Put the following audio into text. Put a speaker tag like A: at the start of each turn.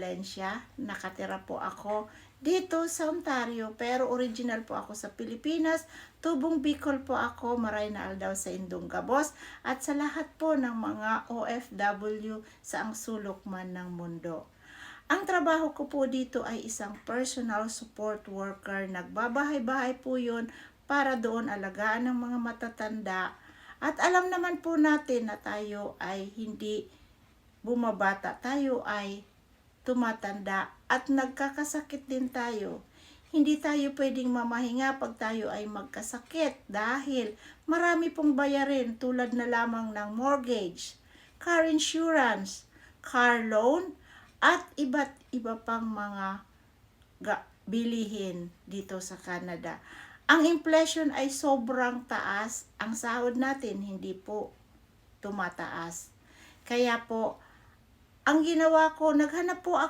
A: Valencia. Nakatira po ako dito sa Ontario, pero original po ako sa Pilipinas. Tubong Bicol po ako, Maray na Aldaw sa Indong Gabos, at sa lahat po ng mga OFW sa ang sulok man ng mundo. Ang trabaho ko po dito ay isang personal support worker. Nagbabahay-bahay po yun para doon alagaan ng mga matatanda. At alam naman po natin na tayo ay hindi bumabata, tayo ay tumatanda at nagkakasakit din tayo. Hindi tayo pwedeng mamahinga pag tayo ay magkasakit dahil marami pong bayarin tulad na lamang ng mortgage, car insurance, car loan, at iba't iba pang mga bilihin dito sa Canada. Ang inflation ay sobrang taas, ang sahod natin hindi po tumataas. Kaya po, ang ginawa ko, naghanap po ako